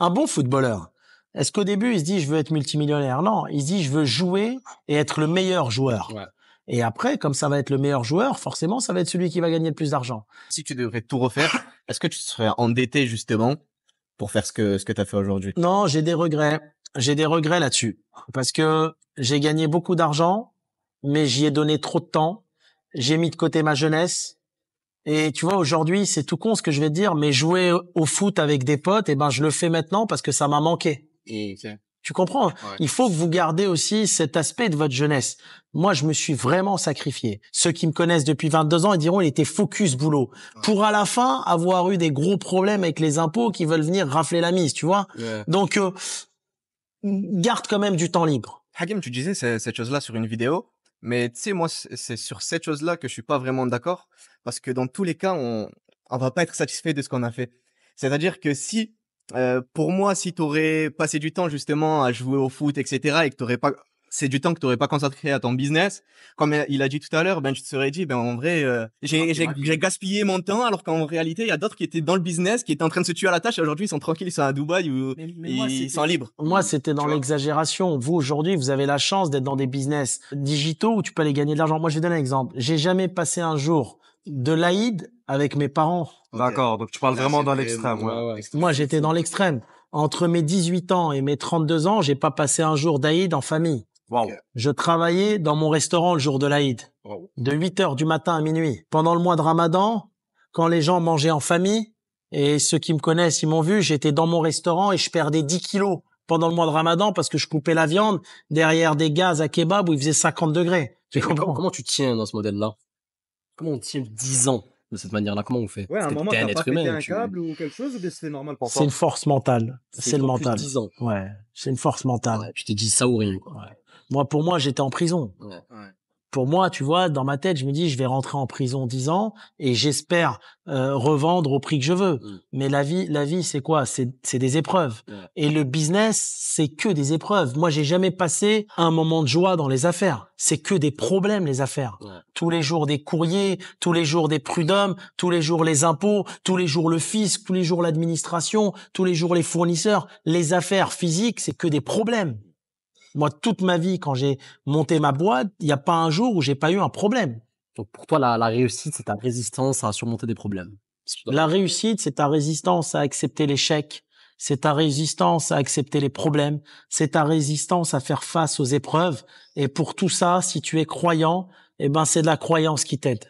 Un bon footballeur, est-ce qu'au début, il se dit, je veux être multimillionnaire? Non, il se dit, je veux jouer et être le meilleur joueur. Ouais. Et après, comme ça va être le meilleur joueur, forcément, ça va être celui qui va gagner le plus d'argent. Si tu devrais tout refaire, est-ce que tu serais endetté justement pour faire ce que tu as fait aujourd'hui? Non, j'ai des regrets. J'ai des regrets là-dessus. Parce que j'ai gagné beaucoup d'argent, mais j'y ai donné trop de temps. J'ai mis de côté ma jeunesse. Et tu vois, aujourd'hui, c'est tout con ce que je vais te dire, mais jouer au foot avec des potes, je le fais maintenant parce que ça m'a manqué. Okay. Tu comprends? Ouais. Il faut que vous gardez aussi cet aspect de votre jeunesse. Moi, je me suis vraiment sacrifié. Ceux qui me connaissent depuis 22 ans, ils diront, il était focus boulot. Ouais. Pour à la fin, avoir eu des gros problèmes avec les impôts qui veulent venir rafler la mise, tu vois? Ouais. Donc, garde quand même du temps libre. Hakim, tu disais cette chose-là sur une vidéo, mais tu sais, moi, c'est sur cette chose-là que je suis pas vraiment d'accord, parce que dans tous les cas, on va pas être satisfait de ce qu'on a fait. C'est-à-dire que si, pour moi, si t'aurais passé du temps justement à jouer au foot, etc., et que t'aurais pas, c'est du temps que t'aurais pas consacré à ton business, comme il a dit tout à l'heure, tu te serais dit, en vrai, j'ai gaspillé mon temps, alors qu'en réalité, il y a d'autres qui étaient dans le business, qui étaient en train de se tuer à la tâche, et aujourd'hui, ils sont tranquilles, ils sont à Dubaï, ou ils sont libres. Moi, c'était dans l'exagération. Vous, aujourd'hui, vous avez la chance d'être dans des business digitaux où tu peux aller gagner de l'argent. Moi, je vais donner un exemple. J'ai jamais passé un jour de l'Aïd avec mes parents. D'accord, donc tu parles vraiment dans l'extrême. Ouais. Moi, j'étais dans l'extrême. Entre mes 18 ans et mes 32 ans, j'ai pas passé un jour d'Aïd en famille. Wow. Je travaillais dans mon restaurant le jour de l'Aïd, de 8h du matin à minuit. Pendant le mois de Ramadan, quand les gens mangeaient en famille, et ceux qui me connaissent, ils m'ont vu, j'étais dans mon restaurant et je perdais 10 kilos pendant le mois de Ramadan parce que je coupais la viande derrière des gaz à kebab où il faisait 50 degrés. Comment tu tiens dans ce modèle-là? Comment on tient 10 ans de cette manière-là? Comment on fait? Ouais, à un moment, t'as pas pété un câble ou quelque chose, ou c'est normal pour toi? C'est une force mentale. C'est le mental. 10 ans. Ouais, c'est une force mentale. Ouais, tu t'es dit ça ou rien, quoi. Ouais. Pour moi, j'étais en prison. Ouais. Pour moi, tu vois, dans ma tête, je me dis, je vais rentrer en prison 10 ans et j'espère revendre au prix que je veux. Mais la vie, c'est quoi? C'est des épreuves. Ouais. Et le business, c'est que des épreuves. Moi, j'ai jamais passé un moment de joie dans les affaires. C'est que des problèmes, les affaires. Ouais. Tous les jours des courriers, tous les jours des prud'hommes, tous les jours les impôts, tous les jours le fisc, tous les jours l'administration, tous les jours les fournisseurs. Les affaires physiques, c'est que des problèmes. Moi, toute ma vie, quand j'ai monté ma boîte, il n'y a pas un jour où j'ai pas eu un problème. Donc, pour toi, la réussite, c'est ta résistance à surmonter des problèmes. La réussite, c'est ta résistance à accepter l'échec. C'est ta résistance à accepter les problèmes. C'est ta résistance à faire face aux épreuves. Et pour tout ça, si tu es croyant, c'est de la croyance qui t'aide.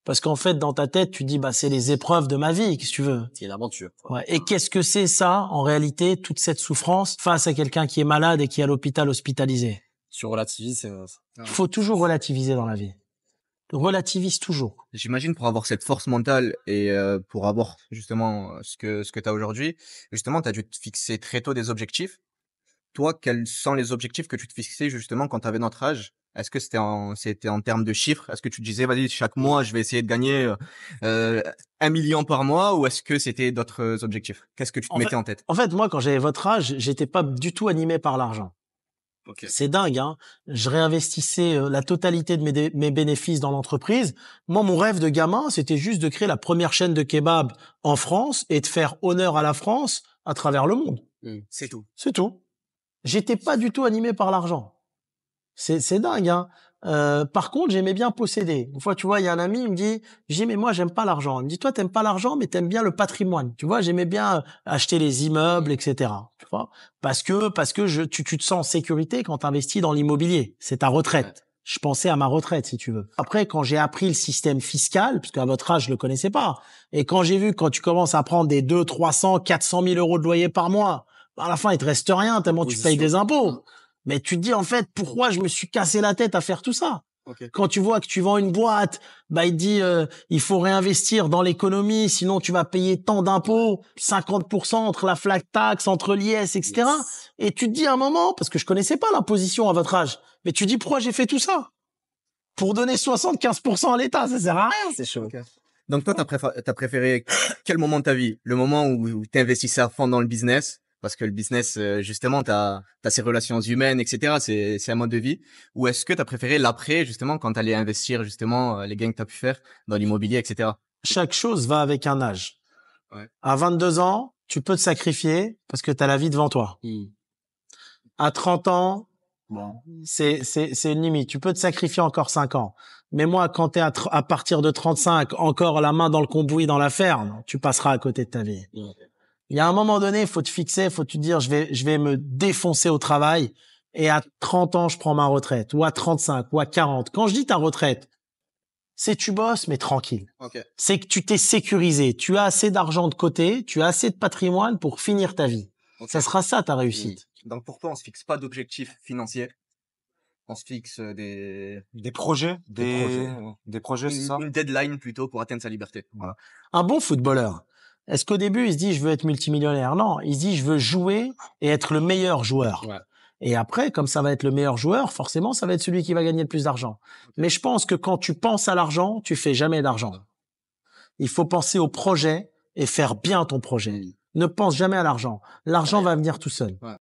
Parce qu'en fait, dans ta tête, tu dis, c'est les épreuves de ma vie, qu'est-ce que tu veux? C'est une aventure. Ouais. Et qu'est-ce que c'est ça, en réalité, toute cette souffrance face à quelqu'un qui est malade et qui est à l'hôpital hospitalisé? Tu relativises, Il faut toujours relativiser dans la vie. Relativise toujours. J'imagine pour avoir cette force mentale et pour avoir justement ce que tu as aujourd'hui, justement, tu as dû te fixer très tôt des objectifs. Toi, quels sont les objectifs que tu te fixais justement quand tu avais notre âge? Est-ce que c'était en termes de chiffres? Est-ce que tu disais, vas-y, chaque mois, je vais essayer de gagner 1 million par mois, ou est-ce que c'était d'autres objectifs? Qu'est-ce que tu te mettais en tête? En fait, moi, quand j'avais votre âge, j'étais pas du tout animé par l'argent. Okay. C'est dingue, hein. Je réinvestissais la totalité de mes bénéfices dans l'entreprise. Moi, mon rêve de gamin, c'était juste de créer la première chaîne de kebab en France et de faire honneur à la France à travers le monde. C'est tout. C'est tout. J'étais pas du tout animé par l'argent. C'est dingue, hein. Par contre, j'aimais bien posséder. Une fois, tu vois, il y a un ami, il me dit, mais moi, j'aime pas l'argent. Il me dit, toi, t'aimes pas l'argent, mais t'aimes bien le patrimoine. Tu vois, j'aimais bien acheter les immeubles, etc. Tu vois, parce que tu te sens en sécurité quand t'investis dans l'immobilier. C'est ta retraite. Ouais. Je pensais à ma retraite, si tu veux. Après, quand j'ai appris le système fiscal, parce qu'à votre âge, je le connaissais pas. Et quand j'ai vu, quand tu commences à prendre des 200, 300, 400 000 euros de loyer par mois, à la fin, il te reste rien tellement tu payes des impôts. Mais tu te dis, en fait, pourquoi je me suis cassé la tête à faire tout ça? Okay. Quand tu vois que tu vends une boîte, il dit, il faut réinvestir dans l'économie, sinon tu vas payer tant d'impôts, 50% entre la flat tax, entre l'IS, etc. Yes. Et tu te dis à un moment, parce que je connaissais pas l'imposition à votre âge, mais tu te dis, pourquoi j'ai fait tout ça? Pour donner 75% à l'État, ça sert à rien. C'est chaud. Okay. Donc toi, t'as préféré quel moment de ta vie? Le moment où t'investissais à fond dans le business? Parce que le business, justement, t'as ces relations humaines, etc. C'est un mode de vie. Ou est-ce que t'as préféré l'après, justement, quand t'allais investir, justement, les gains que t'as pu faire dans l'immobilier, etc. Chaque chose va avec un âge. Ouais. À 22 ans, tu peux te sacrifier parce que tu as la vie devant toi. À 30 ans, bon, c'est une limite. Tu peux te sacrifier encore 5 ans. Mais moi, quand t'es à partir de 35, encore la main dans le cambouis, dans l'affaire, tu passeras à côté de ta vie. Il y a un moment donné, faut te fixer, faut te dire, je vais me défoncer au travail et à 30 ans, je prends ma retraite, ou à 35, ou à 40. Quand je dis ta retraite, c'est tu bosses, mais tranquille. Ok. C'est que tu t'es sécurisé. Tu as assez d'argent de côté, tu as assez de patrimoine pour finir ta vie. Ok. Ça sera ça, ta réussite. Donc pour toi, on se fixe pas d'objectifs financiers. On se fixe des projets, des projets, c'est ça? une deadline plutôt pour atteindre sa liberté. Voilà. Un bon footballeur, est-ce qu'au début, il se dit, je veux être multimillionnaire? Non, il se dit, je veux jouer et être le meilleur joueur. Ouais. Et après, comme ça va être le meilleur joueur, forcément, ça va être celui qui va gagner le plus d'argent. Mais je pense que quand tu penses à l'argent, tu fais jamais d'argent. Il faut penser au projet et faire bien ton projet. Ne pense jamais à l'argent. L'argent va venir tout seul.